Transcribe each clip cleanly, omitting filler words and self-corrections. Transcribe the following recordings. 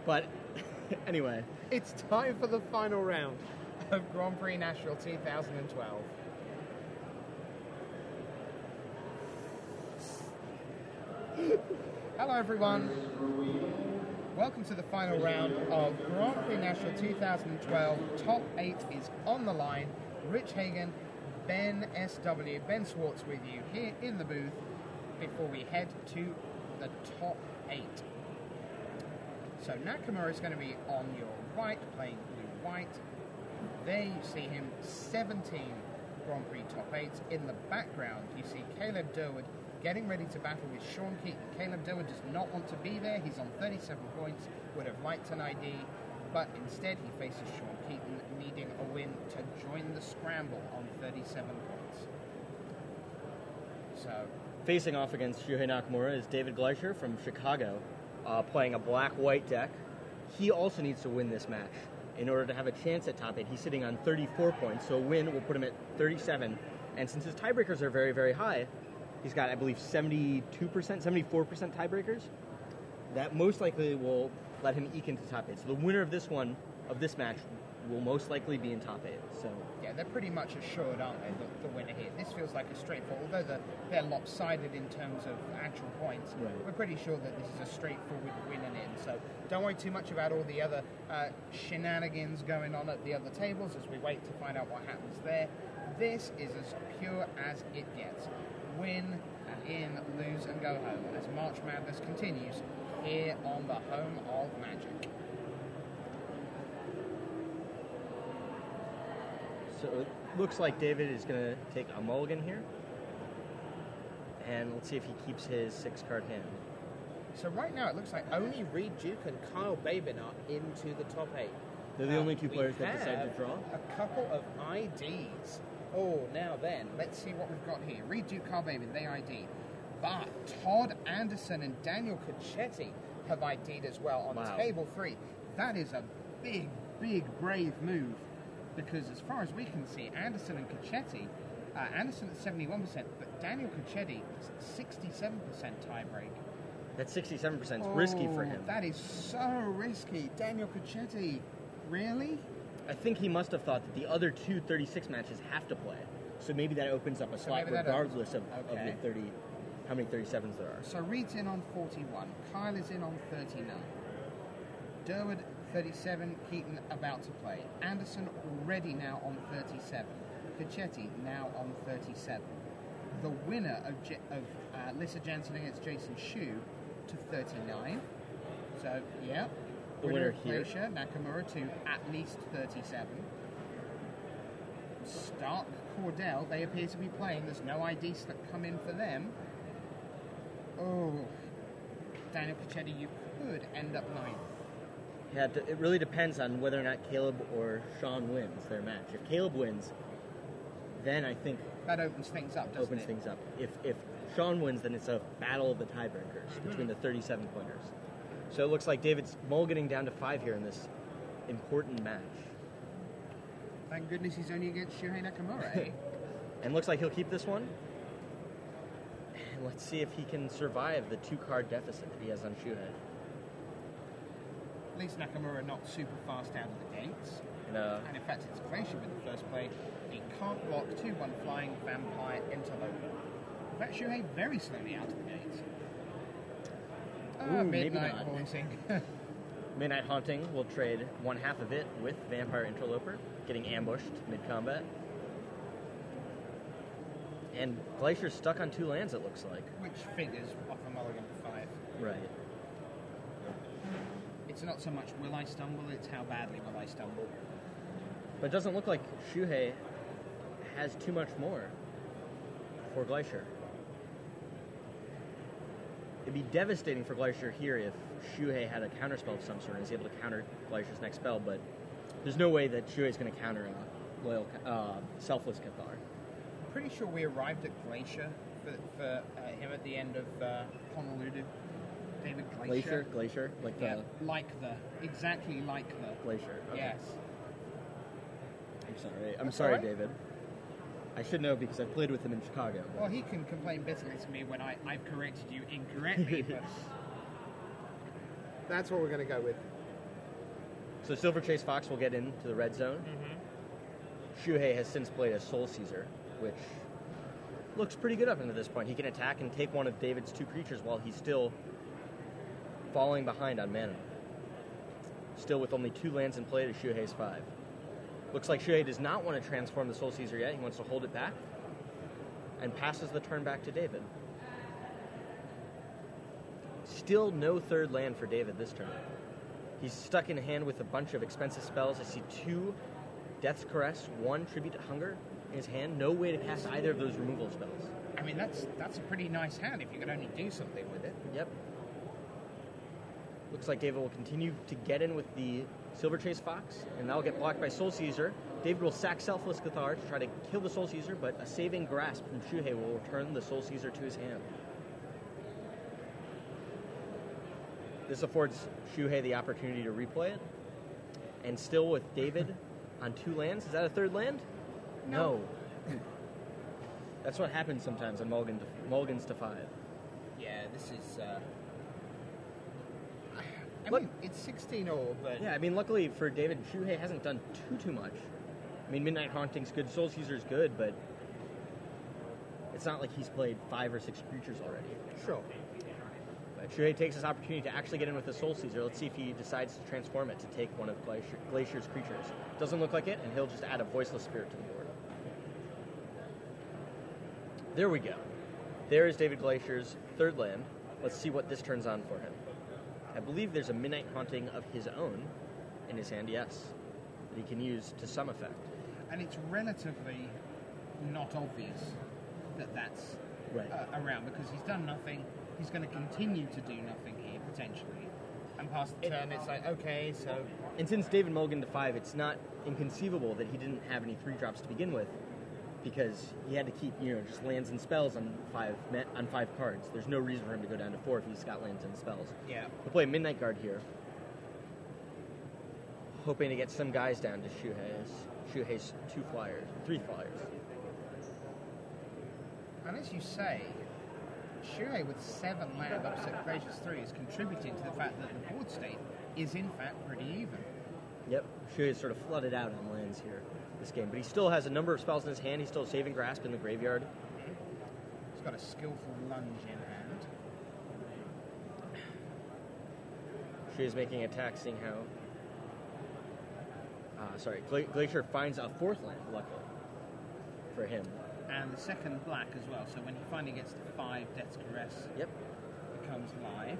But anyway. It's time for the final round of Grand Prix Nashville 2012. Hello everyone. Welcome to the final round of Grand Prix Nashville 2012. Top 8 is on the line. Rich Hagan, Ben SW, Ben Swartz with you here in the booth before we head to the top 8. So Nakamura is going to be on your right, playing blue-white. There you see him, 17 Grand Prix top 8s. In the background, you see Caleb Durwood getting ready to battle with Sean Keaton. Caleb Durwood does not want to be there. He's on 37 points, would have liked an ID, but instead he faces Sean Keaton, needing a win to join the scramble on 37 points. So, facing off against Shuhei Nakamura is David Gleicher from Chicago, playing a black-white deck. He also needs to win this match in order to have a chance at top 8. He's sitting on 34 points, so a win will put him at 37. And since his tiebreakers are very, very high, he's got, I believe, 72%, 74% tiebreakers. That most likely will let him eke into top 8. So the winner of this match, will most likely be in top 8. So yeah, they're pretty much assured, aren't they, the winner here? This feels like a straightforward, although they're lopsided in terms of actual points, right. We're pretty sure that this is a straightforward win and in. So don't worry too much about all the other shenanigans going on at the other tables as we wait to find out what happens there. This is as pure as it gets. Win, in, lose, and go home as March Madness continues here on the home of Magic. So it looks like David is going to take a mulligan here. And let's see if he keeps his 6-card hand. So right now it looks like only Reed Duke and Kyle Babin are into the top 8. They're the only two players that decided to draw. A couple of IDs. Oh, now then, let's see what we've got here. Reed Duke, Kyle Babin, they ID'd. But Todd Anderson and Daniel Cacchetti have ID'd as well on table 3. That is a big, big, brave move. Because as far as we can see, Anderson and Cacchetti, Anderson at 71%, but Daniel Cacchetti is at 67% tiebreak. That 67% is risky for him. That is so risky. Daniel Cacchetti, really? I think he must have thought that the other two 36 matches have to play. So maybe that opens up a slot regardless of the 30, how many 37s there are. So Reed's in on 41. Kyle is in on 39. Durwood, 37. Keaton about to play. Anderson already now on 37. Cacchetti now on 37. The winner of Lissa Jansen against Jason Shu to 39. So, yeah. The winner here. Gleicher, Nakamura to at least 37. Stark, Cordell, they appear to be playing. There's no IDs that come in for them. Oh, Daniel Cacchetti, you could end up 9th. Yeah, it really depends on whether or not Caleb or Sean wins their match. If Caleb wins, then I think that opens things up, doesn't it? If Sean wins, then it's a battle of the tiebreakers between the 37 pointers. So it looks like David's mulliganing down to 5 here in this important match. Thank goodness he's only against Shuhei Nakamura, eh? And looks like he'll keep this one. And let's see if he can survive the 2-card deficit that he has on Shuhei. At least Nakamura not super fast out of the gates. And in fact, it's Gleicher with the first play. He can't block 2-1 flying vampire interloper. In fact, Shuhei very slowly out of the gates. Midnight Haunting. Midnight Haunting will trade 1/2 of it with Vampire Interloper, getting ambushed mid-combat. And Gleicher's stuck on 2 lands, it looks like. Which figures off a mulligan for 5. Right. It's not so much will I stumble, it's how badly will I stumble. But it doesn't look like Shuhei has too much more for Gleicher. It'd be devastating for Gleicher here if Shuhei had a counterspell of some sort and is able to counter Gleicher's next spell, but there's no way that Shuhei's going to counter a Selfless Cathar. I'm pretty sure we arrived at Gleicher for him at the end of Honolulu. David Gleicher. Gleicher? Exactly like the... Gleicher, okay. Yes. I'm sorry, David. I should know because I've played with him in Chicago. Well, he can complain bitterly to me when I've corrected you incorrectly, but that's what we're going to go with. So Silver Chase Fox will get into the red zone. Shuhei has since played a Soul Caesar, which looks pretty good up until this point. He can attack and take one of David's 2 creatures while he's still falling behind on mana. Still with only 2 lands in play to Shuhei's 5. Looks like Shuhei does not want to transform the Soul Caesar yet. He wants to hold it back and passes the turn back to David. Still no 3rd land for David this turn. He's stuck in hand with a bunch of expensive spells. I see 2 Death's Caress, 1 Tribute to Hunger in his hand. No way to cast either of those removal spells. I mean, that's a pretty nice hand if you can only do something with it. Yep. Looks like David will continue to get in with the Silver Chase Fox, and that'll get blocked by Soul Caesar. David will sack Selfless Cathar to try to kill the Soul Caesar, but a saving grasp from Shuhei will return the Soul Caesar to his hand. This affords Shuhei the opportunity to replay it. And still with David on 2 lands. Is that a 3rd land? No. That's what happens sometimes on mulligans to 5. Yeah, this is... I mean, it's 16 all, but... Yeah, I mean, luckily for David, Shuhei hasn't done too much. I mean, Midnight Haunting's good, Soul Caesar's good, but it's not like he's played 5 or 6 creatures already. Sure. But Shuhei takes this opportunity to actually get in with the Soul Caesar. Let's see if he decides to transform it to take one of Glacier's creatures. Doesn't look like it, and he'll just add a Voiceless Spirit to the board. There we go. There is David Glacier's 3rd land. Let's see what this turns on for him. I believe there's a Midnight Haunting of his own in his hand, yes, that he can use to some effect. And it's relatively not obvious that that's right. Around, because he's done nothing. He's going to continue to do nothing here, potentially. And past the turn, it's like, okay, so... And since David mulliganed to 5, it's not inconceivable that he didn't have any 3-drops to begin with, because he had to keep, just lands and spells on 5 cards. There's no reason for him to go down to 4 if he's got lands and spells. Yeah. We'll play Midnight Guard here, hoping to get some guys down to Shuhei's 3 flyers. And as you say, Shuhei with 7 land opposite Glacier's 3 is contributing to the fact that the board state is in fact pretty even. Yep, Shuhei's sort of flooded out on lands here this game, but he still has a number of spells in his hand. He's still saving Grasp in the graveyard. He's got a Skillful Lunge in hand. Shuhei's making attack, seeing how... Gleicher finds a 4th land, luckily, for him. And the 2nd black as well, so when he finally gets to 5, Death's Caress becomes live.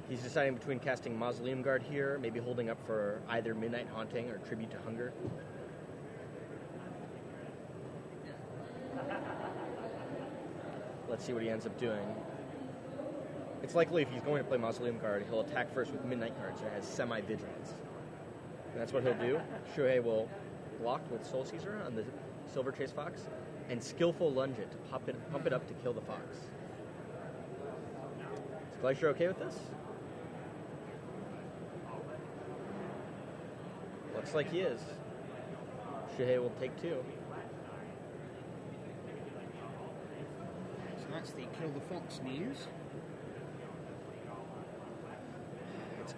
He's deciding between casting Mausoleum Guard here, maybe holding up for either Midnight Haunting or Tribute to Hunger. Let's see what he ends up doing. It's likely if he's going to play Mausoleum Guard, he'll attack first with Midnight Guard, so it has semi-vigilance. And that's what he'll do. Shuhei will block with Soul Caesar on the Silver Chase Fox, and Skillful Lunge it to pump it up to kill the Fox. Is Gleicher okay with this? Looks like he is. Shuhei will take 2. So that's the Kill the Fox news.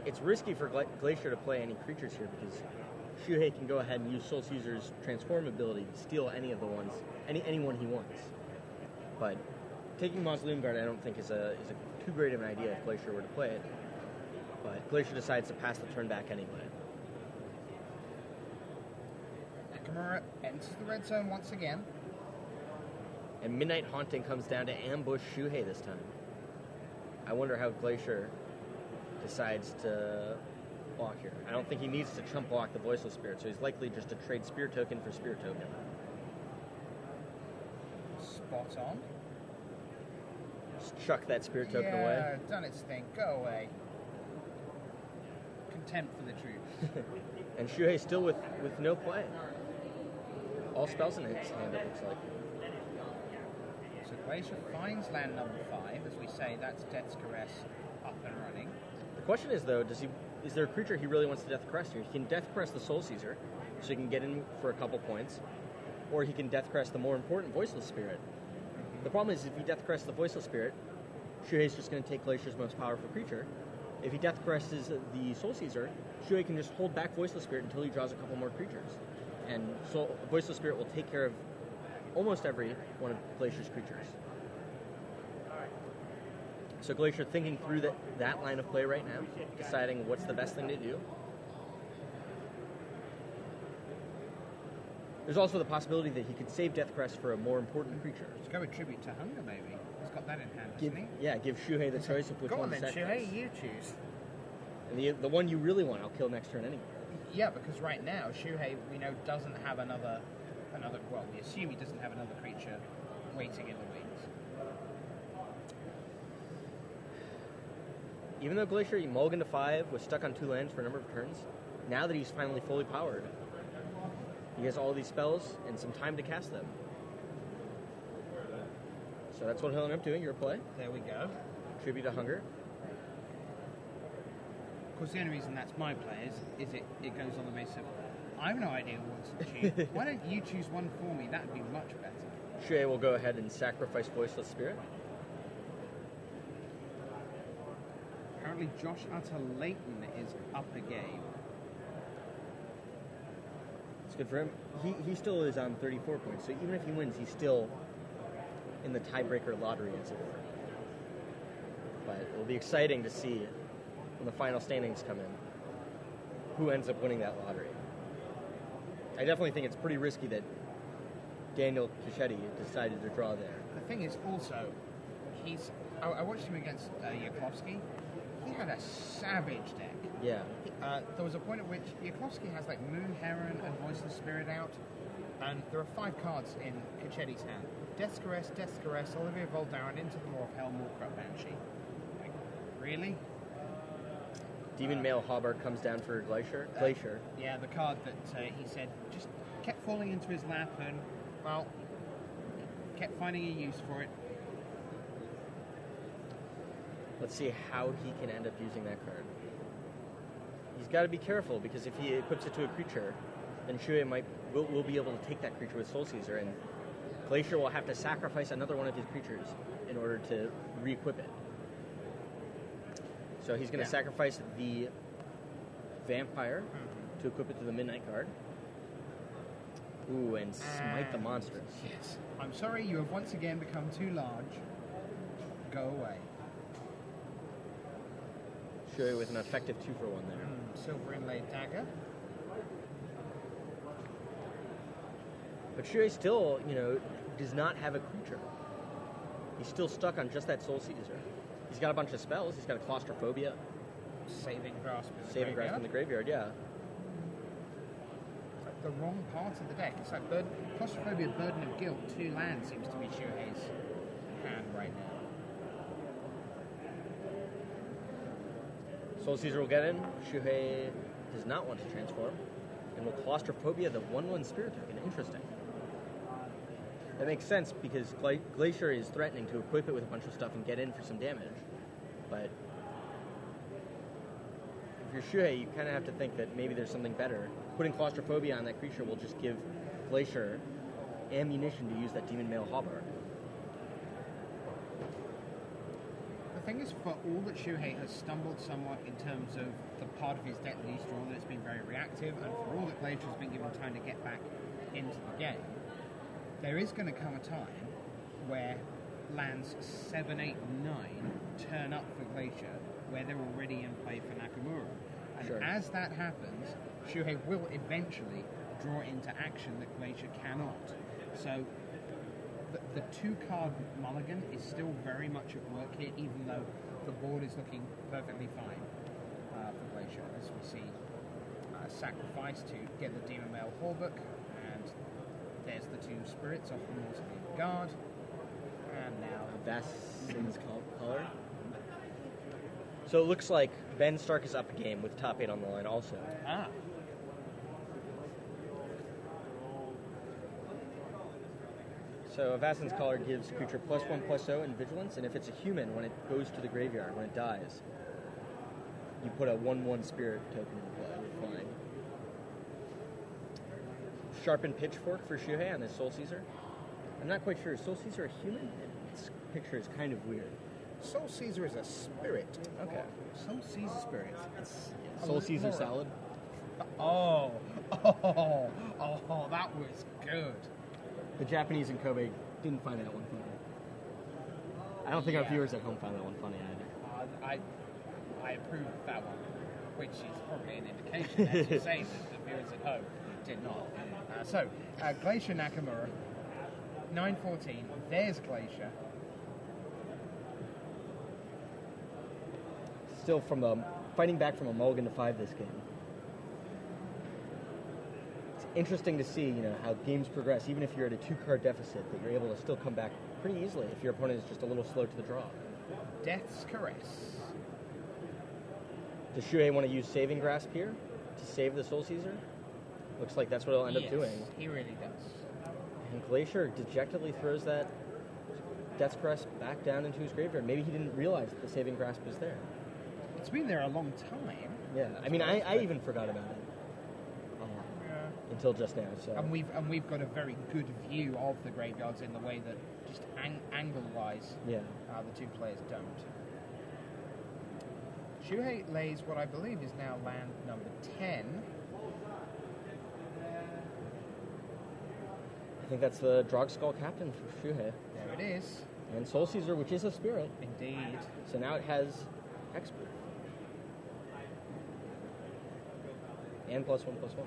It's risky for Gleicher to play any creatures here because Shuhei can go ahead and use Soul Caesar's transform ability to steal any of the ones, anyone he wants. But taking Mausoleum Guard I don't think is a too great of an idea if Gleicher were to play it. But Gleicher decides to pass the turn back anyway. Nakamura enters the red zone once again. And Midnight Haunting comes down to ambush Shuhei this time. I wonder how Gleicher decides to block here. I don't think he needs to chump block the Voiceless Spirit, so he's likely just to trade Spirit Token for Spirit Token. Spot on. Just chuck that Spirit Token away. Yeah, done its thing. Go away. Contempt for the truth. And Shuhei still with no play. All spells in his hand, it looks like. So Gleicher finds land number 5. As we say, that's Death's Caress up and running. The question is, though, is there a creature he really wants to Death Caress here? He can Death Caress the Soul Caesar, so he can get in for a couple points, or he can Death Caress the more important Voiceless Spirit. The problem is, if he Death Caress the Voiceless Spirit, Shuhei's just going to take Glacier's most powerful creature, if he Death Caresses the Soul Caesar, Shuhei can just hold back Voiceless Spirit until he draws a couple more creatures. And Voiceless Spirit will take care of almost every one of Glaicier's creatures. So Gleicher thinking through that line of play right now, deciding what's the best thing to do. There's also the possibility that he could save Death Crest for a more important creature. Let's go with Tribute to Hunger, maybe. He's got that in hand, hasn't he? Yeah, give Shuhei the choice of which one to sacrifice. Shuhei, you choose. And the one you really want, I'll kill next turn anyway. Yeah, because right now, Shuhei, we know, doesn't have another, well, we assume he doesn't have another creature waiting in the wings. Even though Gleicher, he mulliganed to 5, was stuck on 2 lands for a number of turns, now that he's finally fully powered, he has all these spells and some time to cast them. So that's what he'll end up doing, your play. There we go. Tribute to Hunger. Of course, the only reason that's my play is it goes on the basis of, I have no idea what to choose. Why don't you choose one for me? That would be much better. Shuhei will go ahead and sacrifice Voiceless Spirit. Apparently Josh Utter-Layton is up a game. It's good for him. He still is on 34 points, so even if he wins, he's still in the tiebreaker lottery, as it were. But it'll be exciting to see when the final standings come in who ends up winning that lottery. I definitely think it's pretty risky that Daniel Cicchetti decided to draw there. The thing is also, I watched him against Yakovsky. He had a savage deck. Yeah. There was a point at which Yakovsky has like Moon Heron and Voiceless Spirit out, and there are 5 cards in Cichetti's hand. Death Caress, Olivia Voldaren, Into the Maw of Hell, Moorcrop Banshee. Like, really? Demon Male Hobart comes down for Gleicher. Yeah, the card that he said just kept falling into his lap and, well, kept finding a use for it. Let's see how he can end up using that card. He's got to be careful, because if he equips it to a creature, then Shuhei will be able to take that creature with Soul Caesar, and Gleicher will have to sacrifice another one of his creatures in order to re-equip it. So he's going to sacrifice the Vampire to equip it to the Midnight Guard. Ooh, and Smite the Monsters. Yes. I'm sorry, you have once again become too large. Go away. Shuhei with an effective 2-for-1 there. Silver Inlaid Dagger. But Shuhei still, does not have a creature. He's still stuck on just that Soul Caesar. He's got a bunch of spells. He's got a Claustrophobia. Saving Grasp in the graveyard, yeah. It's like the wrong part of the deck. It's like Claustrophobia, Burden of Guilt, 2 lands seems to be Shuhei's hand right now. Soul Caesar will get in. Shuhei does not want to transform. And will Claustrophobia the 1/1 Spirit token. Interesting. That makes sense, because Gleicher is threatening to equip it with a bunch of stuff and get in for some damage. But if you're Shuhei, you kind of have to think that maybe there's something better. Putting Claustrophobia on that creature will just give Gleicher ammunition to use that Demon Male Hobart. The thing is, for all that Shuhei has stumbled somewhat in terms of the part of his deck that he's drawn that's been very reactive, and for all that Gleicher has been given time to get back into the game, there is going to come a time where lands 7, 8, 9 turn up for Gleicher, where they're already in play for Nakamura. And as that happens, Shuhei will eventually draw into action that Gleicher cannot. So the 2-card mulligan is still very much at work here, even though the board is looking perfectly fine for Gleicher, as we see sacrifice to get the Demon Male Hallbook, and there's the 2 spirits off the Mausoleum Guard, and now Vasson's Color. So it looks like Ben Stark is up a game with top 8 on the line also. So Vasson's Collar gives creature +1/+0 in Vigilance, and if it's a human, when it goes to the graveyard, when it dies, you put a 1/1 Spirit token in play with flying. Sharpened Pitchfork for Shuhei on his Soul Caesar. I'm not quite sure. Is Soul Caesar a human? Its picture is kind of weird. Soul Caesar is a spirit. Okay. Soul Caesar spirit. It's Soul Caesar salad. Oh, that was good. The Japanese in Kobe didn't find that one funny. I don't think our viewers at home found that one funny either. I approve of that one, which is probably an indication, as you say, that the viewers at home did not. Gleicher Nakamura, 9:14. There's Gleicher. Still fighting back from a mulligan to 5 this game. It's interesting to see, how games progress. Even if you're at a 2-card deficit, that you're able to still come back pretty easily if your opponent is just a little slow to the draw. Death's Caress. Does Shuhei want to use Saving Grasp here to save the Soul Caesar? Looks like that's what he'll end up doing. Yes, he really does. And Gleicher dejectedly throws that Death's Caress back down into his graveyard. Maybe he didn't realize that the Saving Grasp was there. It's been there a long time. Yeah, I mean, I even forgot about it until just now. So, and we've got a very good view of the graveyards in the way that just angle-wise, the two players don't. Shuhei lays what I believe is now land number 10. I think that's the Drogskull Captain for Shuhei. There it is. And Soul Caesar, which is a spirit. Indeed. So now it has Hexproof. And +1/+1.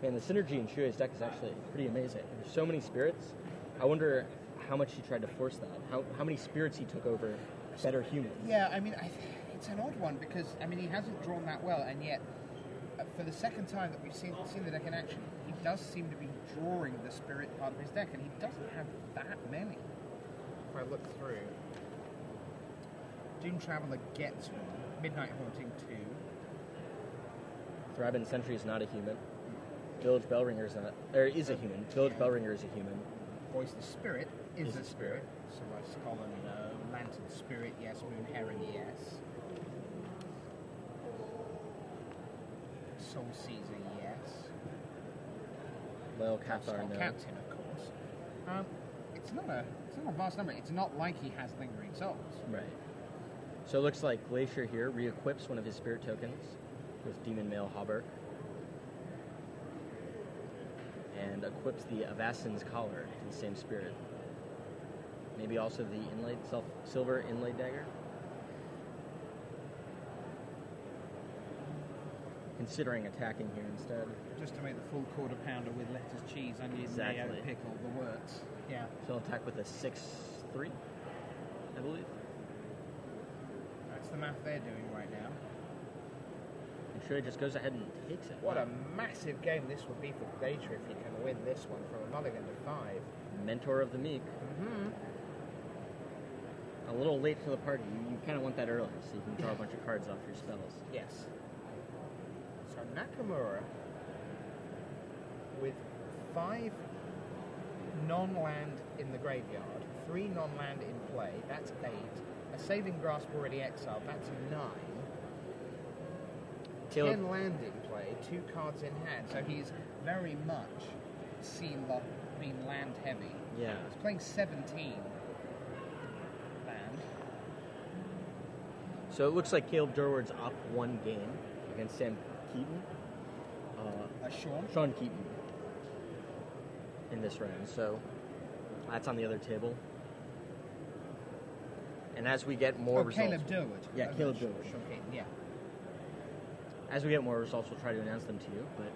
Man, the synergy in Shuhei's deck is actually pretty amazing. There's so many spirits. I wonder how much he tried to force that. How many spirits he took over better humans. Yeah, I mean, it's an odd one because, he hasn't drawn that well, and yet, for the second time that we've seen the deck in action, he does seem to be drawing the spirit part of his deck, and he doesn't have that many. If I look through. Doom Traveler gets one. Midnight Haunting 2. Thraben Sentry is not a human. Village Bellringer is a human. Village Bellringer is a human. Voiceless Spirit is a spirit. Celeste Colin, no. Lantern Spirit, yes. Moon Heron, yes. Soul Caesar, yes. Well, Cathar, no. Captain, of course. It's not a vast number. It's not like he has Lingering Souls. Right. So it looks like Gleicher here re-equips one of his spirit tokens with Demon Male Hauberk. And equips the Avassin's Collar to the same spirit. Maybe also the inlaid silver inlaid dagger. Considering attacking here instead. Just to make the full quarter pounder with lettuce, cheese, onion, mayo, pickle, the works. Yeah. So he'll attack with a 6/3, I believe. That's the math they're doing right now. And Shuhei just goes ahead and takes it. What a massive game this would be for Gleicher if he can win this one from a mulligan to 5. Mentor of the Meek. Mm-hmm. A little late to the party. You kind of want that early so you can draw a bunch of cards off your spells. Yes. So Nakamura with 5 non-land in the graveyard, 3 non-land in play, that's 8. A Saving Grasp already exiled, that's 9. 10 land in play, 2 cards in hand, so he's very much being land heavy. Yeah. He's playing 17 land. So it looks like Caleb Durward's up 1 game against Sam Keaton. Sean Keaton in this round. So that's on the other table. And as we get more results... Caleb Durward. Yeah, Caleb Durward. Sean Keaton, yeah. As we get more results, we'll try to announce them to you. But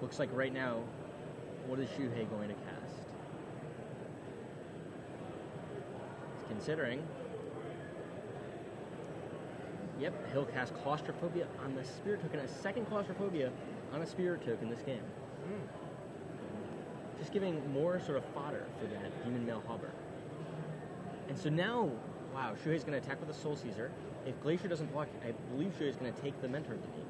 looks like right now, what is Shuhei going to cast? He's considering. Yep, he'll cast Claustrophobia on the Spirit Token. A second Claustrophobia on a Spirit Token this game. Just giving more sort of fodder for that Demon Male Hauberk. And so now, wow, Shuhei's going to attack with a Soul Caesar. If Gleicher doesn't block, I believe Shuhei's going to take the Mentor of the Meek.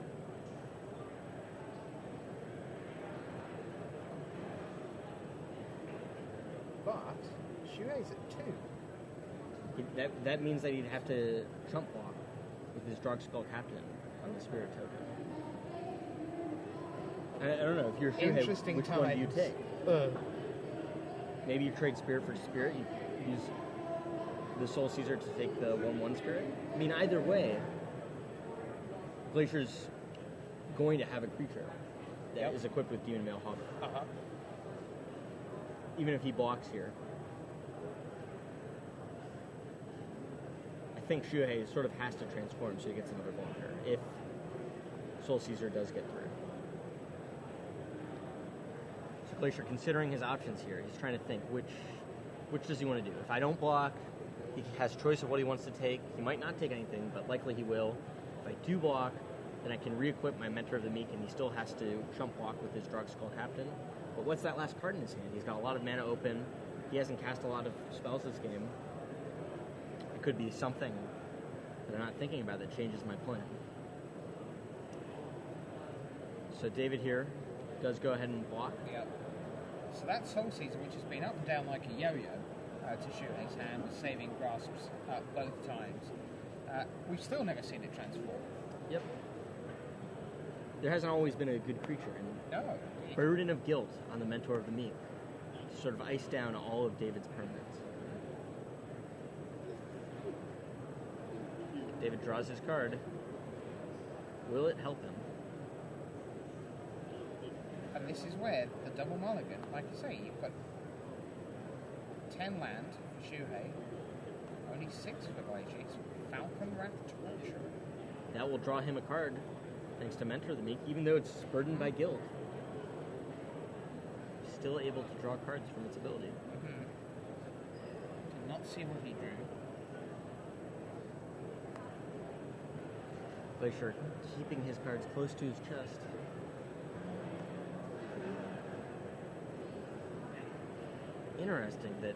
But Shuhei's at 2. That means that he'd have to chump block with his Drogskull Captain on the Spirit Token. I don't know, if you're Shuhei, which one do you take? Maybe you trade Spirit for Spirit. use the Soul Caesar to take the 1/1 spirit. I mean, either way, Gleicher's going to have a creature that is equipped with Demon Male Hogger. Uh-huh. Even if he blocks here. I think Shuhei sort of has to transform so he gets another blocker if Soul Caesar does get through. So Gleicher, considering his options here, he's trying to think which does he want to do. If I don't block, he has choice of what he wants to take. He might not take anything, but likely he will. If I do block, then I can re-equip my Mentor of the Meek, and he still has to chump block with his Drug-Skull Captain. But what's that last card in his hand? He's got a lot of mana open. He hasn't cast a lot of spells this game. It could be something that I'm not thinking about that changes my plan. So David here does go ahead and block. Yep. So that Soul Caesar, which has been up and down like a yo-yo to Shuhei's hand, with saving grasps both times, we've still never seen it transform. Yep. There hasn't always been a good creature. And No. Burden of Guilt on the Mentor of the Meek to sort of ice down all of David's permanents. David draws his card. Will it help him? And this is where the double mulligan, like you say, you've got 10 land for Shuhei, only 6 for Gleicher, Falconwrath Torture. That will draw him a card, thanks to Mentor of the Meek, even though it's burdened by guilt. Still able to draw cards from its ability. Mm-hmm. Did not see what he drew. Gleicher keeping his cards close to his chest. Interesting that...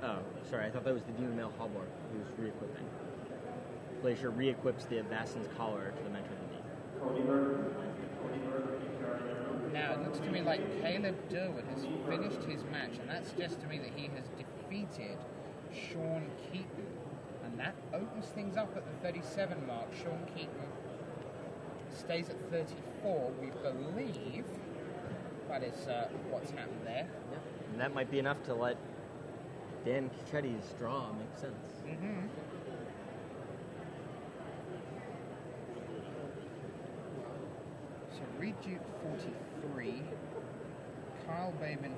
Oh, sorry, I thought that was the Demon Male Hobbler who was re-equipping. Gleicher re-equips the Abbassin's Collar to the Mentor of the Meek. Now, it looks to me like Caleb Durwood has finished his match, and that suggests to me that he has defeated Sean Keaton. And that opens things up at the 37 mark. Sean Keaton stays at 34, we believe. That is what's happened there. Yeah. And that might be enough to let Dan Cichetti's draw make sense. Mm-hmm. So Reduke 43, Kyle Bateman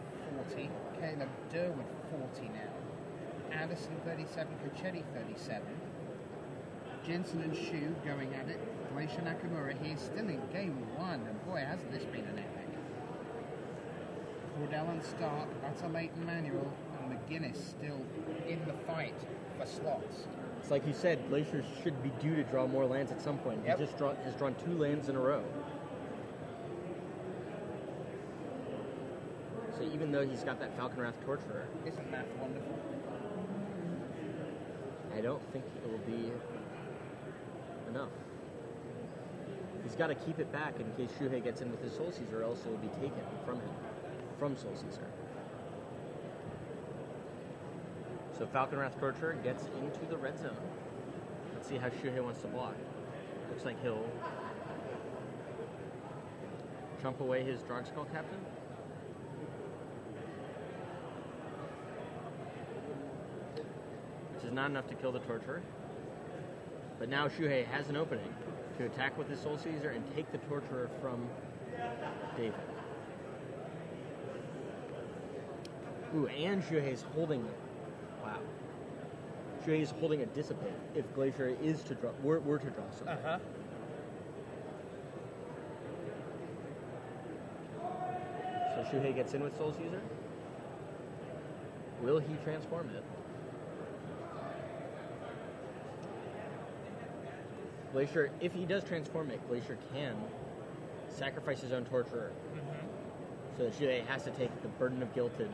40, Caleb Durwood 40 now, Addison 37, Cicchetti 37, Jensen and Shu going at it, Gleicher Nakamura here still in game 1, and boy hasn't this been an epic. Cordell and Stark, Utterlate and Manuel, and McGuinness still in the fight for slots. It's like you said, Gleicher should be due to draw more lands at some point. Yep. He just has drawn 2 lands in a row. So even though he's got that Falconwrath Torturer, Isn't that wonderful? I don't think it will be enough. He's got to keep it back in case Shuhei gets in with his Soul Caesar, or else it will be taken from him, from Soul Caesar. So Falconwrath Torturer gets into the red zone. Let's see how Shuhei wants to block. Looks like he'll chump away his Drog-Skull Captain. Which is not enough to kill the Torturer. But now Shuhei has an opening to attack with his Soul Caesar and take the Torturer from David. Ooh, and Shuhei's holding... Wow. Shuhei's holding a Dissipate if Gleicher is to draw, were to draw something. Uh-huh. So Shuhei gets in with Soul Caesar. Will he transform it? Gleicher, if he does transform it, Gleicher can sacrifice his own Torturer. Mm-hmm. So that Shuhei has to take the burden of Guilted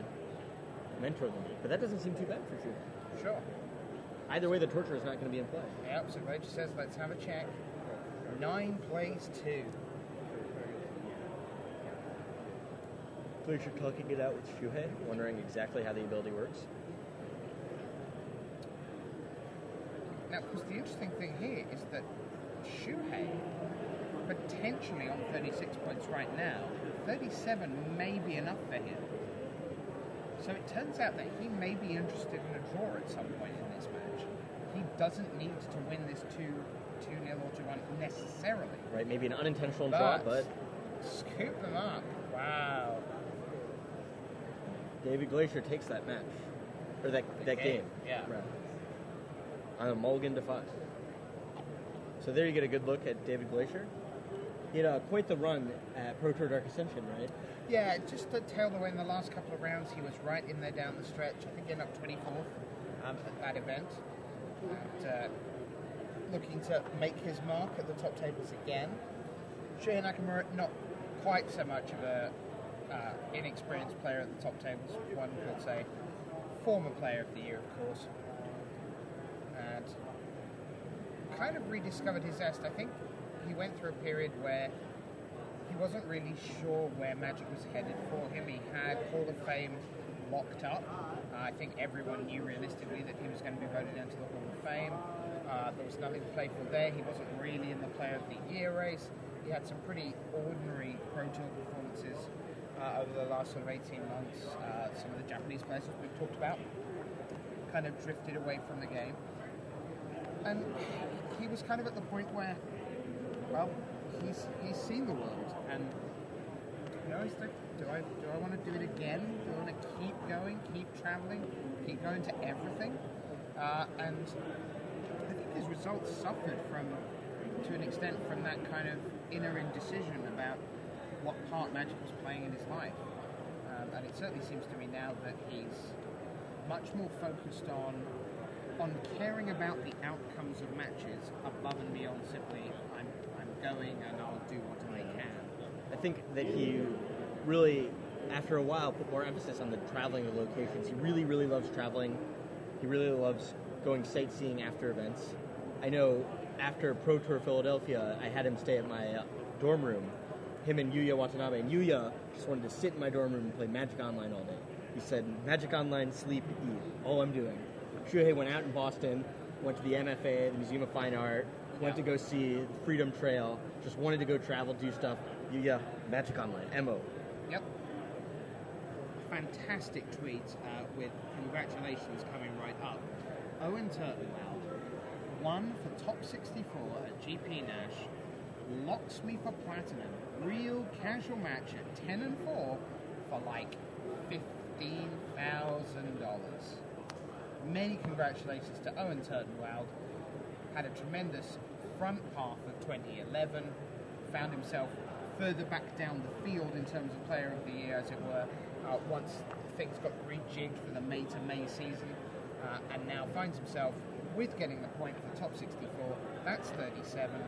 Mentor of the Meek. But that doesn't seem too bad for Shuhei. Sure. Either way, the Torturer is not going to be in play. Yep, so Gleicher says, let's have a check. 9 plays 2. Gleicher talking it out with Shuhei, wondering exactly how the ability works. Now, because the interesting thing here is that Shuhei, potentially on 36 points right now, 37 may be enough for him. So it turns out that he may be interested in a draw at some point in this match. He doesn't need to win this 2-0 or 2-1 necessarily. Right, maybe an unintentional draw, but... Scoop them up. Wow. David Gleicher takes that match. Or that game. Yeah. Right. On a mulligan to 5. So there you get a good look at David Gleicher. He had quite the run at Pro Tour Dark Ascension, right? Yeah, just to tail the way in the last couple of rounds, he was right in there down the stretch. I think he ended up 24th at that event. And, looking to make his mark at the top tables again. Shuhei Nakamura, not quite so much of a inexperienced player at the top tables, one could say. Former player of the year, of course. And kind of rediscovered his zest. I think he went through a period where he wasn't really sure where Magic was headed for him. He had Hall of Fame locked up. I think everyone knew realistically that he was going to be voted into the Hall of Fame. There was nothing to play for there. He wasn't really in the Player of the Year race. He had some pretty ordinary Pro Tour performances over the last sort of 18 months. Some of the Japanese players that we've talked about kind of drifted away from the game. And he was kind of at the point where, well, he's seen the world, and you know, he's like, do I want to do it again? Do I want to keep going, keep traveling, keep going to everything? And I think his results suffered to an extent from that kind of inner indecision about what part Magic was playing in his life. And it certainly seems to me now that he's much more focused on caring about the outcomes of matches above and beyond simply I'm going and I'll do what I can. I think that he really, after a while, put more emphasis on the traveling of locations. He really, really loves traveling. He really loves going sightseeing after events. I know after Pro Tour Philadelphia, I had him stay at my dorm room, him and Yuya Watanabe. And Yuya just wanted to sit in my dorm room and play Magic Online all day. He said, Magic Online, sleep, eat, all I'm doing. Shuhei went out in Boston, went to the MFA, the Museum of Fine Art, went to go see the Freedom Trail, just wanted to go travel, do stuff. Yuya, Magic Online, MO. Yep. Fantastic tweet with congratulations coming right up. Owen Turtenwald won for top 64 at GP Nash, locks me for platinum, real casual match at 10 and 4 for like $15,000. Many congratulations to Owen Turtenwald. Had a tremendous front half of 2011, found himself further back down the field in terms of Player of the Year, as it were, once things got rejigged for the May to May season, and now finds himself with getting the point for top 64. That's 37,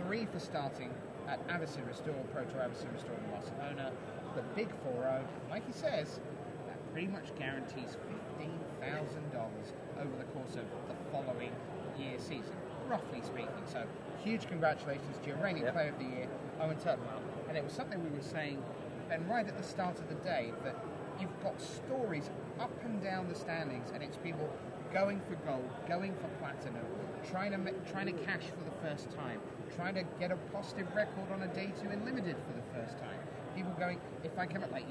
3 for starting at Avicii Restore, Pro Tour Avicii Restore in Barcelona, the big 4-0. Like he says, that pretty much guarantees $15,000 over the course of the following year season, roughly speaking. So huge congratulations to your reigning Player of the Year, Owen Turtenwald. And it was something we were saying then right at the start of the day, that you've got stories up and down the standings, and it's people going for gold, going for platinum, trying to cash for the first time, trying to get a positive record on a day 2 in limited for the first time. People going, if I come up like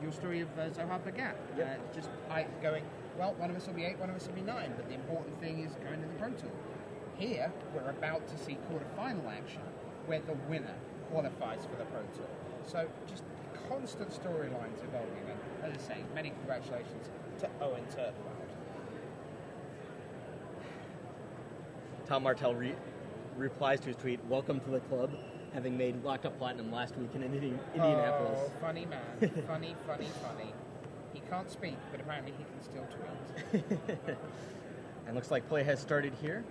your story of Zohar Bagat, going, well, one of us will be 8, one of us will be 9, but the important thing is going to the Pro Tour. Here, we're about to see quarter-final action, where the winner qualifies for the Pro Tour. So just constant storylines evolving, and as I say, many congratulations to Owen Turtenwald. Tom Martell replies to his tweet, "Welcome to the club, having made Locked Up Platinum last week in Indianapolis." Oh, funny man. funny. He can't speak, but apparently he can still tweet. And looks like play has started here.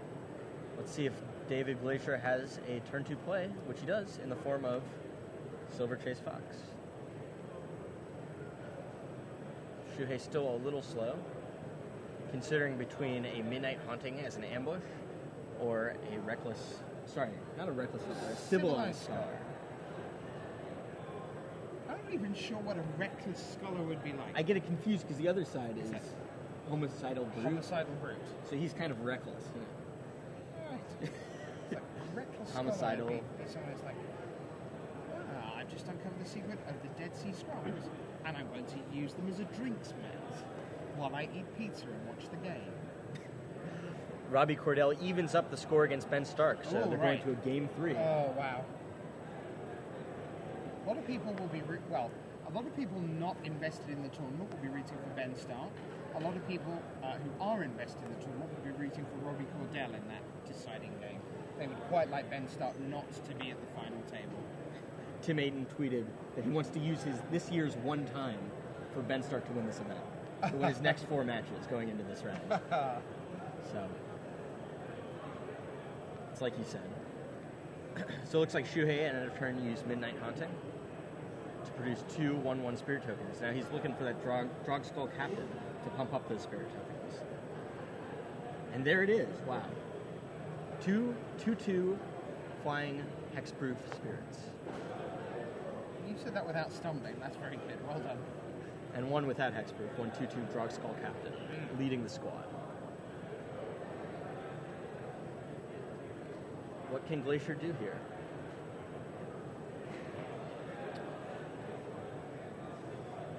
Let's see if David Gleicher has a turn 2 play, which he does, in the form of Silver Chase Fox. Shuhei still a little slow, considering between a Midnight Haunting as an ambush or a reckless, not a reckless scholar, a civilized scholar. I'm not even sure what a reckless scholar would be like. I get it confused because the other side is homicidal brute. Homicidal brute. So he's kind of reckless, you know. Right. Like, reckless homicidal. Scholar would be someone who's like, I've just uncovered the secret of the Dead Sea Scrolls. and I'm going to use them as a drinks mat while I eat pizza and watch the game. Robbie Cordell evens up the score against Ben Stark, so they're going to a game 3. Oh, wow. A lot of people will be, a lot of people not invested in the tournament will be rooting for Ben Stark. A lot of people who are invested in the tournament will be rooting for Robbie Cordell in that deciding game. They would quite like Ben Stark not to be at the final table. Tim Ayton tweeted that he wants to use this year's one time for Ben Stark to win this event. To win his next 4 matches going into this round. So, it's like he said. So it looks like Shuhei ended up trying to use Midnight Haunting to produce 2 1/1 Spirit Tokens. Now he's looking for that Drog Skull Captain to pump up those Spirit Tokens. And there it is. Wow. 2/2 flying hexproof spirits. You said that without stumbling. That's very good. Well done. And 1 without hexproof. 1/2/2 Drog Skull Captain, leading the squad. What can Gleicher do here?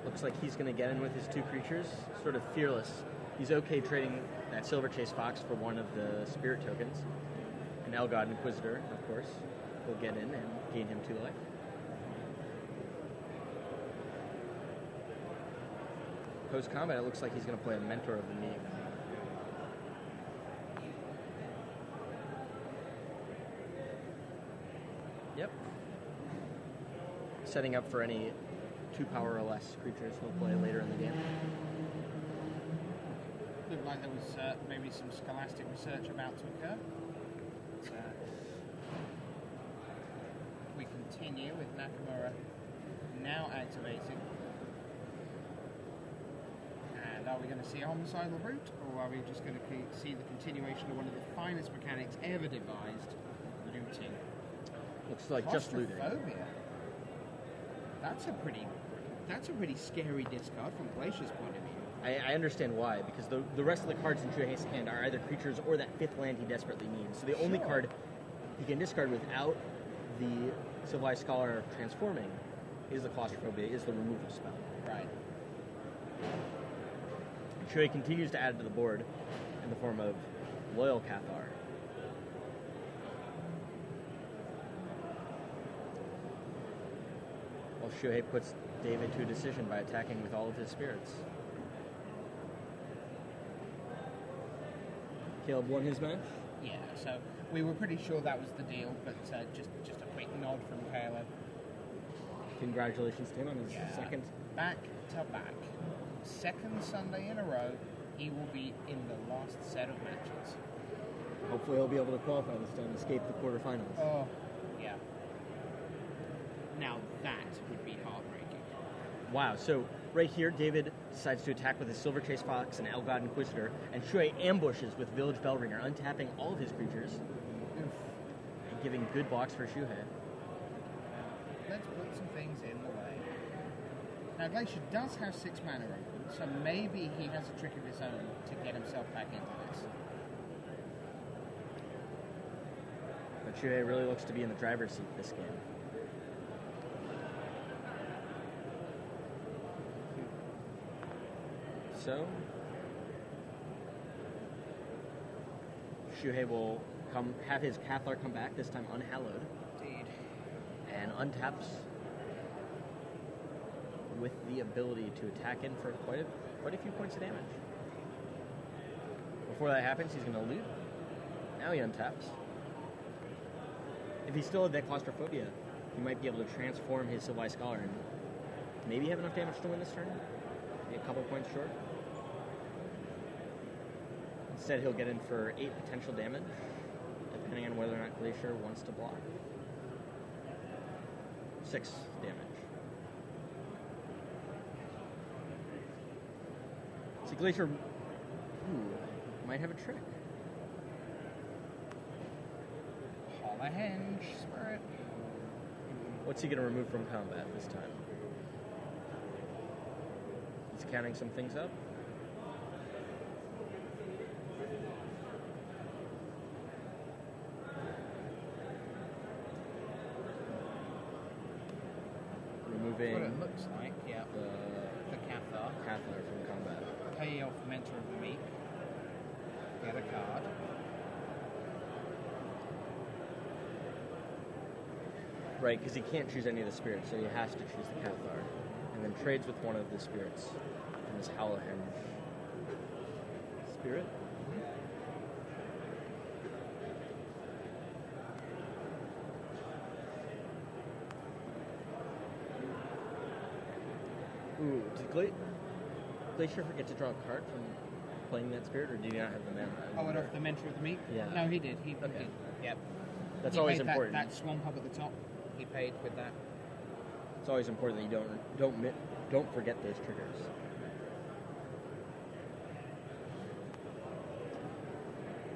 Looks like he's going to get in with his 2 creatures, sort of fearless. He's okay trading that Silver Chase Fox for 1 of the Spirit Tokens. And Elgod Inquisitor, of course, will get in and gain him 2 life. Post-combat, it looks like he's going to play a Mentor of the Meek. Yep. Setting up for any 2 power or less creatures he'll play later in the game. Looked like there was maybe some scholastic research about to occur. We continue with Nakamura now activating. And are we going to see a homicidal brute, or are we just going to see the continuation of one of the finest mechanics ever devised, looting? Looks like just looting. Claustrophobia. That's a pretty scary discard from Gleicier's point of view. I understand why, because the rest of the cards in Shuhei's hand are either creatures or that 5th land he desperately needs. So the only card he can discard without the Civilized Scholar transforming is the Claustrophobia, is the removal spell. Right. Shuhei continues to add to the board in the form of Loyal Cathar. While Shuhei puts David to a decision by attacking with all of his spirits. Caleb won his match? Yeah, so we were pretty sure that was the deal, but just a quick nod from Caleb. Congratulations to him on his second. Back to back. Second Sunday in a row, he will be in the last set of matches. Hopefully he'll be able to qualify this time, escape the quarterfinals. Oh, yeah. Now that would be heartbreaking. Wow, so right here, David decides to attack with his Silver Chase Fox and Elgod Inquisitor, and Shuhei ambushes with Village Bellringer, untapping all of his creatures. Oof. And giving good blocks for Shuhei. Let's put some things in the way. Now, Gleicher does have 6 mana open, so maybe he has a trick of his own to get himself back into this. But Shuhei really looks to be in the driver's seat this game. So, Shuhei will have his Cathar come back, this time unhallowed. Indeed. And untaps with the ability to attack in for quite a few points of damage. Before that happens, he's going to loot. Now he untaps. If he still had that Claustrophobia, he might be able to transform his Civilized Scholar and maybe have enough damage to win this turn. Maybe a couple points short. Instead, he'll get in for 8 potential damage, depending on whether or not Gleicher wants to block. 6 damage. So Gleicher might have a trick. Henge Spirit. What's he going to remove from combat this time? He's counting some things up. removing That's what it looks like, yeah. The Cathar. Cathar from combat. Pay off Mentor of the Meek. Get a card. Right, because he can't choose any of the spirits, so he has to choose the Cathar. And then trades with one of the spirits. And this Howlahenge spirit. Ooh, did Gleicher forget to draw a card from playing that spirit, or did he not have the mana? Oh, and off the Mentor of the Meek? Yeah. No, he did. He Okay. did. Yep. That's He always paid important. That swamp up at the top, he paid with that. It's always important that you don't forget those triggers.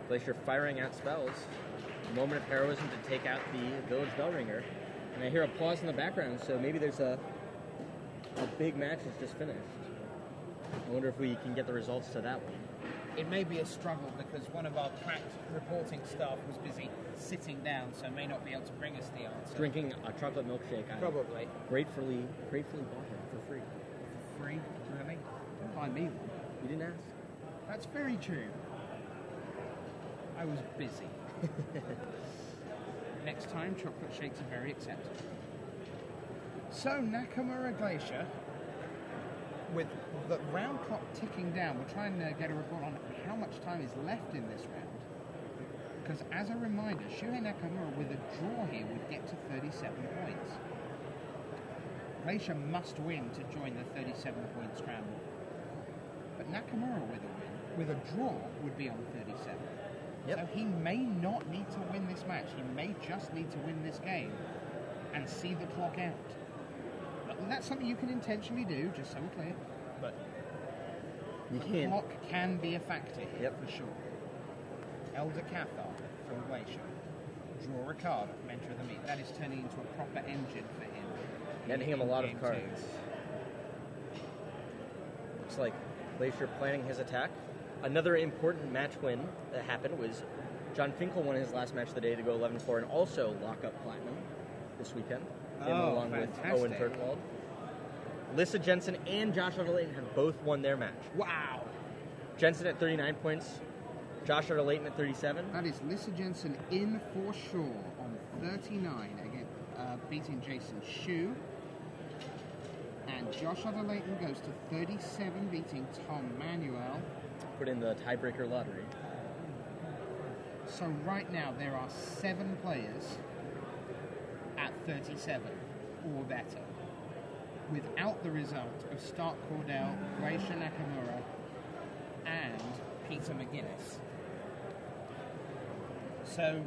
Gleicher firing out spells. A moment of heroism to take out the Village Bellringer. And I hear applause in the background, so maybe there's a big match that's just finished. I wonder if we can get the results to that one. It may be a struggle because one of our cracked reporting staff was busy sitting down, so may not be able to bring us the answer. Drinking a chocolate milkshake. I Probably. Gratefully bought him for free. For free? Really? Don't buy me one. You didn't ask? That's very true. I was busy. Next time, chocolate shakes are very acceptable. So, Nakamura Gleicher, with the round clock ticking down, we're trying to get a report on how much time is left in this round. Because as a reminder, Shuhei Nakamura with a draw here would get to 37 points. Gleicher must win to join the 37-point scramble. But Nakamura with a draw would be on 37. Yep. So he may not need to win this match. He may just need to win this game and see the clock out. That's something you can intentionally do, just so we're clear. But You the can't. clock can be a factor here, Yep. for sure. Elder Cathar from Gleicher. Draw a card, Mentor of the Meek. That is turning into a proper engine for him. Getting him a lot of in game cards. Looks like Gleicher planning his attack. Another important match win that happened was John Finkel won his last match of the day to go 11-4 and also lock up Platinum this weekend. Him along fantastic. with Owen Turtwald. Lissa Jensen and Josh Utter-Layton have both won their match. Wow! Jensen at 39 points, Josh Utter-Layton at 37. That is Lissa Jensen in for sure on 39 again, beating Jason Shu. And Josh Utter-Layton goes to 37, beating Tom Manuel. Put in the tiebreaker lottery. So right now there are 7 players at 37 or better, without the result of Stark Cordell, Gleicher Nakamura, and Peter McGuinness. So,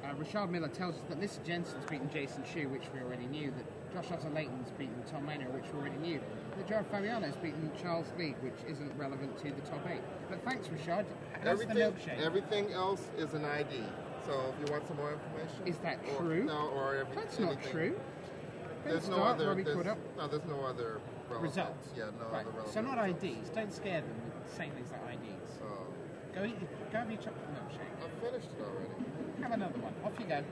Rashad Miller tells us that Lissa Jensen's beaten Jason Shu, which we already knew, that Josh Utter-Layton's beaten Tom Manuel, which we already knew, that Jared Fabiano's beaten Charles Lee, which isn't relevant to the top 8. But thanks, Rashad. That's the milkshake. Everything else is an ID. So if you want some more information, Is that true? That's not true. There's no other. There's no other relevant. Results. Yeah, no Right. other relevant. So not results. IDs. Don't scare them with saying things like IDs. Go have your chocolate milkshake. I've finished it already. Have another one. Off you go.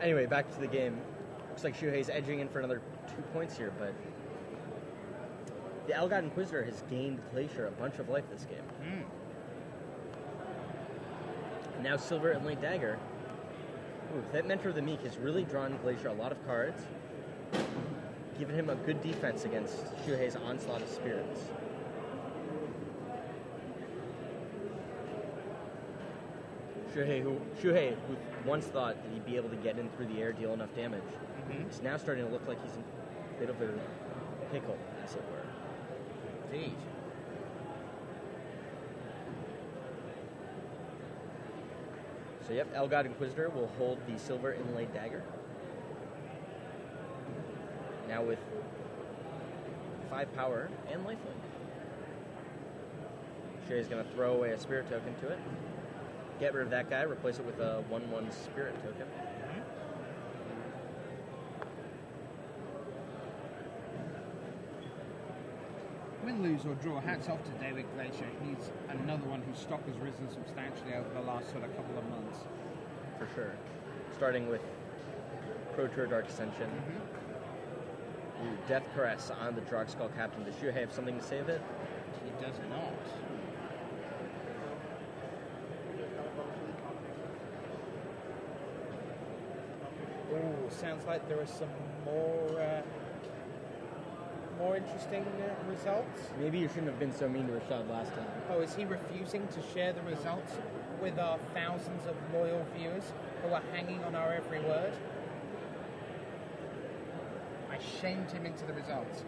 Anyway, back to the game. Looks like Shuhei's edging in for another 2 points here, but the Algot Inquisitor has gained Gleicher a bunch of life this game. Now Silver Inlaid Dagger. Ooh, that Mentor of the Meek has really drawn Gleicher a lot of cards, giving him a good defense against Shuhei's onslaught of spirits. Shuhei, who once thought that he'd be able to get in through the air, deal enough damage, is now starting to look like he's in a bit of a pickle, as it were. Indeed. So yep, Algot Inquisitor will hold the Silver Inlaid Dagger. Now with 5 power and lifelink. Shuhei's going to throw away a spirit token to it. Get rid of that guy, replace it with a 1/1 spirit token. Win, lose, or draw, hats off to David Gleicher. He's another one whose stock has risen substantially over the last couple of months. For sure. Starting with Pro Tour Dark Ascension. Ooh, Death Caress on the Drog Skull Captain. Does Shuhei have something to say of it? He does not. Oh, sounds like there are some more interesting results. Maybe you shouldn't have been so mean to Rashad last time. Oh, is he refusing to share the results with our thousands of loyal viewers who are hanging on our every word? I shamed him into the results.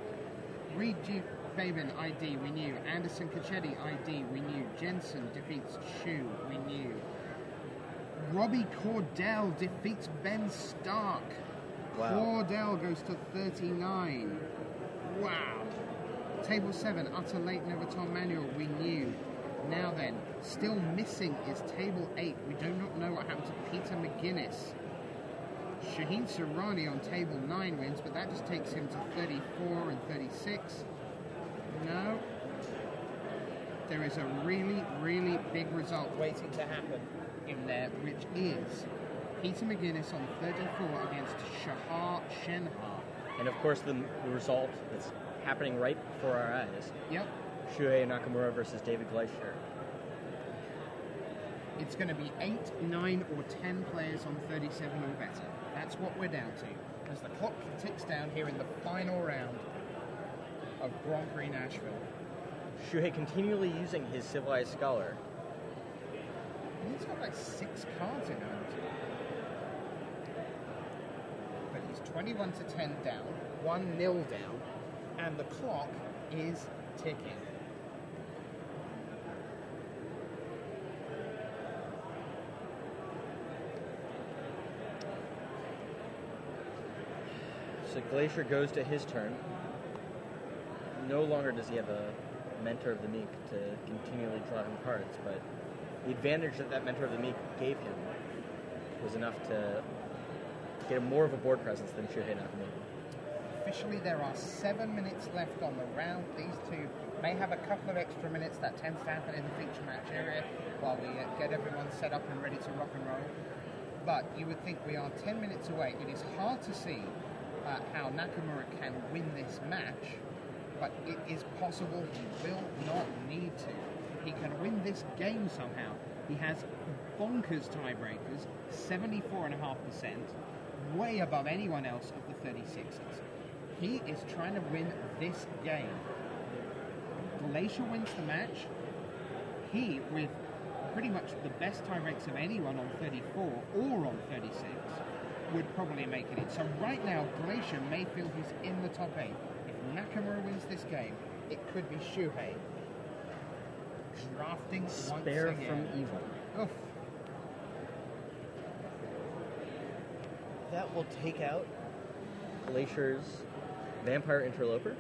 Reed Duke Fabian ID, we knew. Anderson Cacchetti ID, we knew. Jensen defeats Shu, we knew. Robbie Cordell defeats Ben Stark. Wow. Cordell goes to 39. Wow. Table 7, Utter Late Never Tom Manuel, we knew. Now then, still missing is Table 8. We do not know what happened to Peter McGuinness. Shaheen Sarani on Table 9 wins, but that just takes him to 34 and 36. No. There is a really, really big result waiting to happen in there, which is Peter McGuinness on 34 against Shahar Shenhar. And of course, the result that's happening right before our eyes. Yep. Shuhei Nakamura versus David Gleicher. It's going to be 8, 9, or 10 players on 37 or better. That's what we're down to. As the clock ticks down here in the final round of Grand Prix Nashville. Shuhei continually using his Civilized Scholar. He's got like 6 cards in hand. But he's 21 to 10 down, 1-0 down, and the clock is ticking. So Gleicher goes to his turn. No longer does he have a Mentor of the Meek to continually draw him cards, but the advantage that Mentor of the Meek gave him was enough to get him more of a board presence than Shuhei Nakamura. Officially, there are 7 minutes left on the round. These two may have a couple of extra minutes. That tends to happen in the feature match area while we get everyone set up and ready to rock and roll. But you would think we are 10 minutes away. It is hard to see how Nakamura can win this match, but it is possible. He will not need to. He can win this game somehow. He has bonkers tiebreakers, 74.5%, way above anyone else of the 36ers. He is trying to win this game. Gleicher wins the match. He, with pretty much the best tiebreaks of anyone on 34 or on 36, would probably make it in. So right now, Gleicher may feel he's in the top 8. If Nakamura wins this game, it could be Shuhei drafting Spare once again. from evil. Oof. That will take out Gleicher's Vampire Interloper.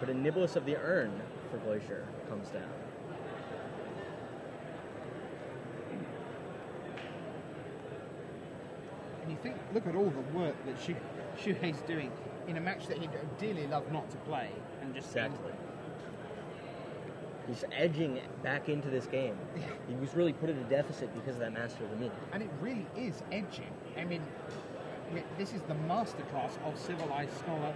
But a Nibelus of the Urn for Gleicher comes down. And you think, look at all the work that Shuhei's doing in a match that he'd dearly love not to play, and just Exactly. He's edging back into this game. He was really put at a deficit because of that Master of the Meek. And it really is edging. I mean, this is the masterclass of Civilized Scholar.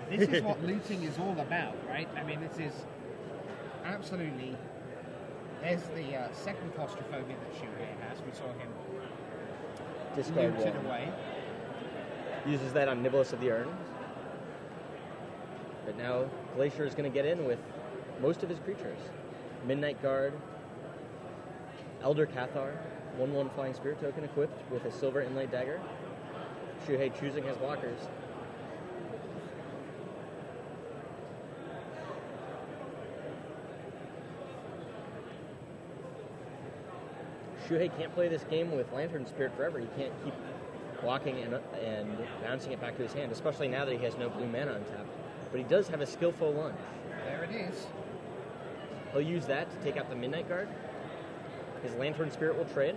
This is what looting is all about, right? I mean, this is absolutely... There's the second claustrophobia that Shuhei has. We saw him Discard looted one. away. Uses that on Nibelus of the Urn. But now Gleicher is going to get in with most of his creatures. Midnight Guard, Elder Cathar, 1/1 Flying Spirit token equipped with a silver inlaid dagger. Shuhei choosing his blockers. Shuhei can't play this game with Lantern Spirit forever. He can't keep blocking and bouncing it back to his hand, especially now that he has no blue mana untapped. But he does have a Skillful Lunge. There it is. He'll use that to take out the Midnight Guard. His Lantern Spirit will trade.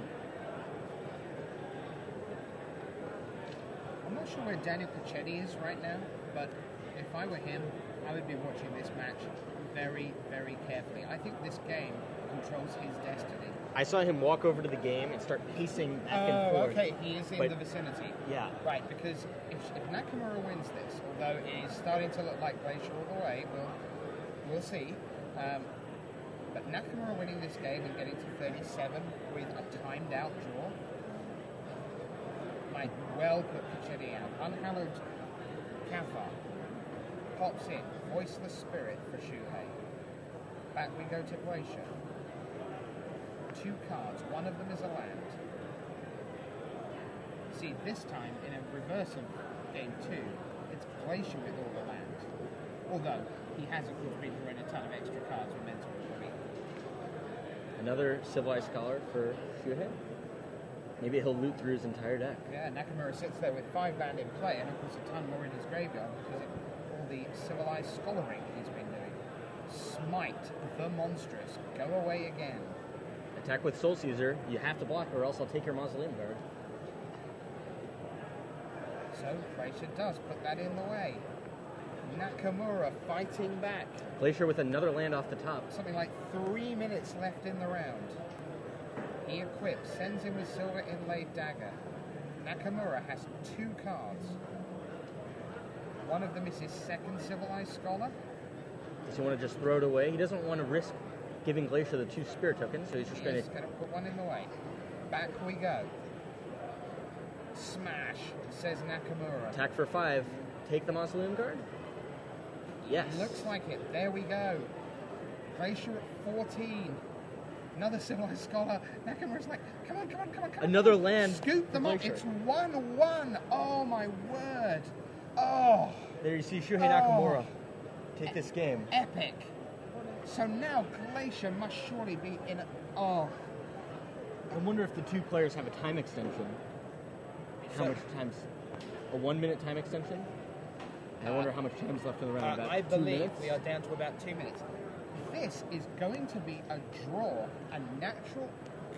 I'm not sure where Daniel Cacchetti is right now, but if I were him, I would be watching this match very, very carefully. I think this game controls his destiny. I saw him walk over to the game and start pacing back and forth. Okay, he is in the vicinity. Yeah. Right, because if Nakamura wins this, although it is starting to look like Gleicher all the way, we'll see. But Nakamura winning this game and getting to 37 with a timed out draw might well put Pichetti out. Unhallowed Kafar pops in, voiceless spirit for Shuhei. Back we go to Gleicher. 2 cards, one of them is a land. See, this time, in a reverse of game 2, it's Gleicher with all the land. Although, he has, of course, been throwing a ton of extra cards with mental week. Another Civilized Scholar for Shuhei. Maybe he'll loot through his entire deck. Yeah, Nakamura sits there with 5 land in play, and of course a ton more in his graveyard because of all the Civilized Scholaring he's been doing. Smite the Monstrous. Go away again. Attack with Soul Caesar. You have to block or else I'll take your Mausoleum Guard. So Gleicher does put that in the way. Nakamura fighting back. Gleicher with another land off the top. Something like 3 minutes left in the round. He equips, sends in with Silver Inlaid Dagger. Nakamura has 2 cards. One of them is his second Civilized Scholar. Does he want to just throw it away? He doesn't want to risk giving Gleicher the 2 Spirit tokens, so he's just going to put one in the way. Back we go. Smash, says Nakamura. Attack for 5. Take the Mausoleum Guard? Yes. Looks like it. There we go. Gleicher at 14. Another Civilized Scholar. Nakamura's like, come on. Another land. Scoop them up. It's 1-1. Oh, my word. Oh. There you see Shuhei Nakamura take this game. Epic. So now Gleicher must surely be in I wonder if the 2 players have a time extension. How much time's a 1 minute time extension? I wonder how much time's left in the round. About I 2 believe minutes? we are down to about 2 minutes. This is going to be a draw, a natural,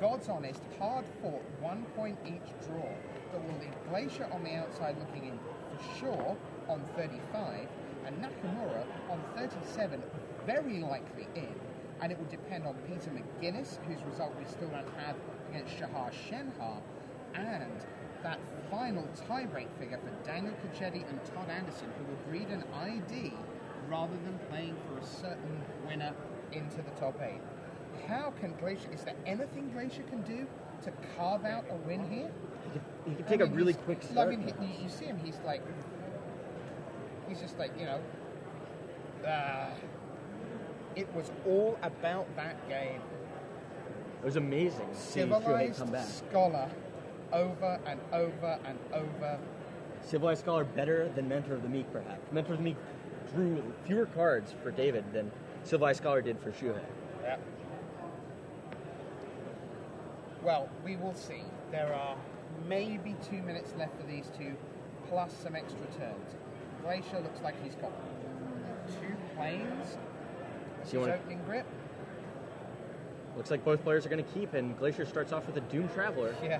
God's honest, hard-fought 1 point each draw that will leave Gleicher on the outside looking in for sure on 35 and Nakamura on 37 very likely in. And it will depend on Peter McGuinness, whose result we still don't have against Shahar Shenhar, and that final tie-break figure for Daniel Pichetti and Todd Anderson, who agreed an ID rather than playing for a certain winner into the top 8. How can Gleicher, is there anything Gleicher can do to carve out a win here? He can take a really quick start. I mean, you see him, he's just like, it was all about that game. It was amazing. Civilized Scholar over and over and over. Civilized Scholar better than Mentor of the Meek, perhaps. Mentor of the Meek drew fewer cards for David than Civilized Scholar did for Shuhei. Yeah. Well, we will see. There are maybe 2 minutes left for these two, plus some extra turns. Gleicher looks like he's got 2 planes. His opening grip. Looks like both players are going to keep, and Gleicher starts off with a Doom Traveler. Yeah.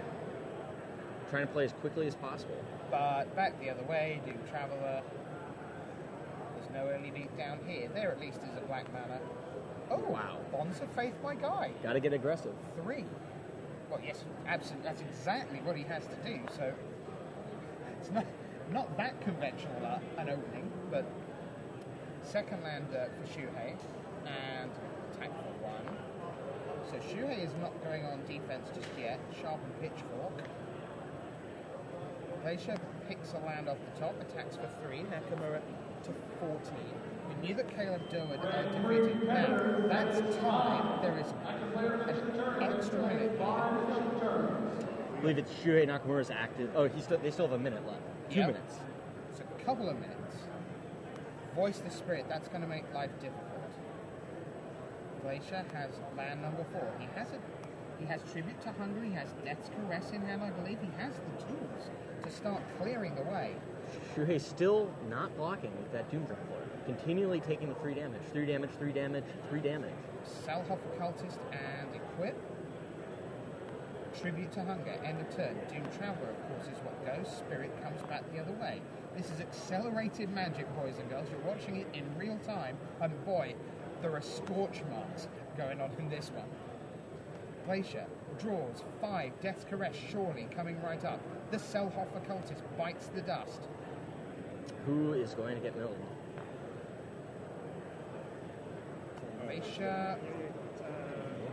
Trying to play as quickly as possible. But back the other way, Doom Traveler. There's no early beat down here. There at least is a black mana. Oh, wow. Bonds of Faith, my guy. Got to get aggressive. 3. Well, yes, absolutely. That's exactly what he has to do. So it's not that conventional an opening, but second land for Shuhei and attack for 1. So Shuhei is not going on defense just yet. Sharpen Pitchfork. Gleicher picks a land off the top, attacks for 3. Nakamura to 14. We knew that Caleb Durwood defeated. Now, that's time. There is an extra minute here. I believe it's Shuhei Nakamura's active. Oh, they still have a minute left. 2 minutes. It's a couple of minutes. Voice the Spirit. That's going to make life difficult. Gleicher has land number 4. He has Tribute to Hunger. He has Death's Caress in hand, I believe. He has the tools to start clearing the way. Shuhei still not blocking with that Doom Traveler. Continually taking the 3 damage. 3 damage, 3 damage, 3 damage. Salhoff Occultist and Equip. Tribute to Hunger, end of turn. Doom Traveler, of course, is what goes. Spirit comes back the other way. This is accelerated magic, boys and girls. You're watching it in real time, and boy, there are scorch marks going on in this one. Gleicher draws 5. Death's Caress, surely coming right up. The Selhoff Occultist bites the dust. Who is going to get milled? Gleicher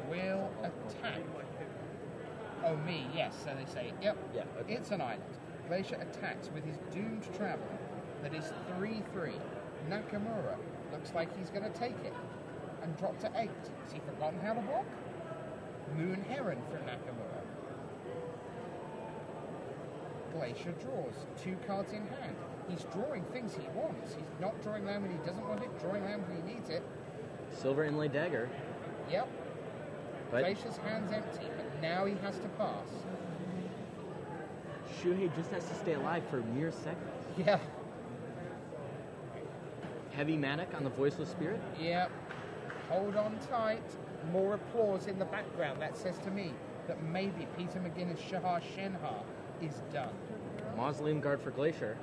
will attack. Oh, me, yes. So they say, yep, Yeah, okay. It's an island. Gleicher attacks with his Doomed Traveler that is 3/3. Nakamura looks like he's going to take it and drop to 8. Has he forgotten how to block? Moon Heron from Nakamura. Gleicher draws 2 cards in hand. He's drawing things he wants. He's not drawing land when he doesn't want it, drawing land when he needs it. Silver Inlay Dagger. Yep. But Gleischer's hand's empty, but now he has to pass. Shuhei just has to stay alive for mere seconds. Yeah. Heavy Manic on the Voiceless Spirit. Yep. Hold on tight. More applause in the background. That says to me that maybe Peter McGinnis Shahar Shenhar is done. Mausoleum Guard for Gleicher.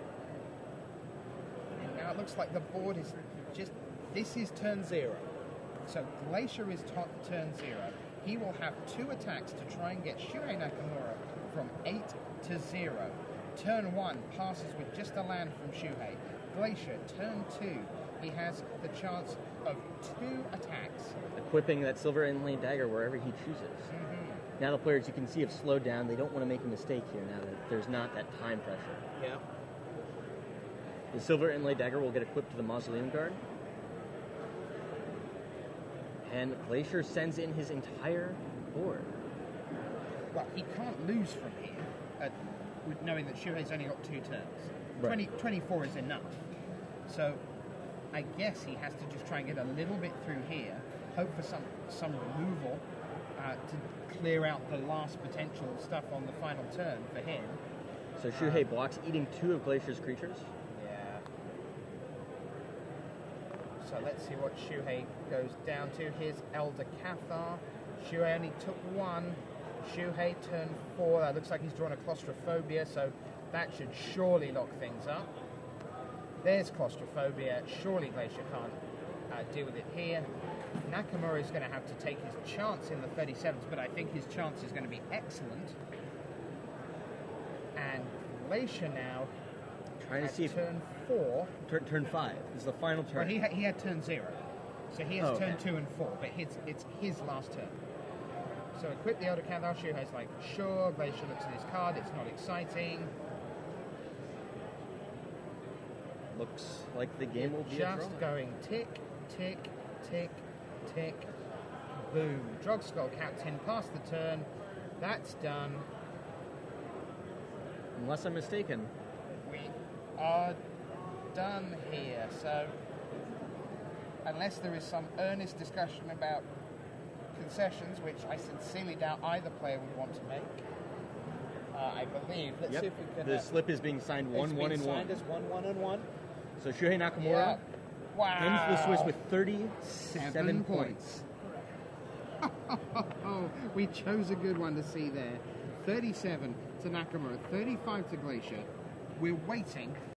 And now it looks like the board is just... This is turn 0. So Gleicher is turn 0. He will have 2 attacks to try and get Shuhei Nakamura from 8 to 0. Turn 1 passes with just a land from Shuhei. Gleicher, turn 2, he has the chance of 2 attacks. Equipping that Silver Inlay Dagger wherever he chooses. Mm-hmm. Now the players, you can see, have slowed down. They don't want to make a mistake here now that there's not that time pressure. Yeah. The Silver Inlay Dagger will get equipped to the Mausoleum Guard. And Gleicher sends in his entire board. Well, he can't lose from here, with knowing that Shuhei's only got 2 turns. Right. 24 is enough. So I guess he has to just try and get a little bit through here, hope for some removal to clear out the last potential stuff on the final turn for him. So Shuhei blocks, eating 2 of Gleischer's creatures. Yeah. So let's see what Shuhei goes down to. Here's Elder Cathar. Shuhei only took 1. Shuhei turn 4. That looks like he's drawn a Claustrophobia, so that should surely lock things up. There's Claustrophobia. Surely Gleicher can't deal with it here. Nakamura is going to have to take his chance in the 37s, but I think his chance is going to be excellent. And Gleicher now Trying to see if turn 4. turn 5 is the final turn. Well, he had turn 0. So he has turn okay. 2 and 4, but it's his last turn. So equip the Elder Cathar. Shuhei's like, sure. Gleicher looks at his card. It's not exciting. Looks like the game will be Just a draw. going tick, tick, tick, tick, boom. Drogskull Captain past the turn. That's done. Unless I'm mistaken. We are done here. So, unless there is some earnest discussion about concessions, which I sincerely doubt either player would want to make, I believe. Let's see if we can... The slip is being signed 1-1 and 1. It's being signed as 1-1-1. So Shuhei Nakamura Yeah. Wow. ends the Swiss with 37 points. We chose a good one to see there. 37 to Nakamura, 35 to Gleicher. We're waiting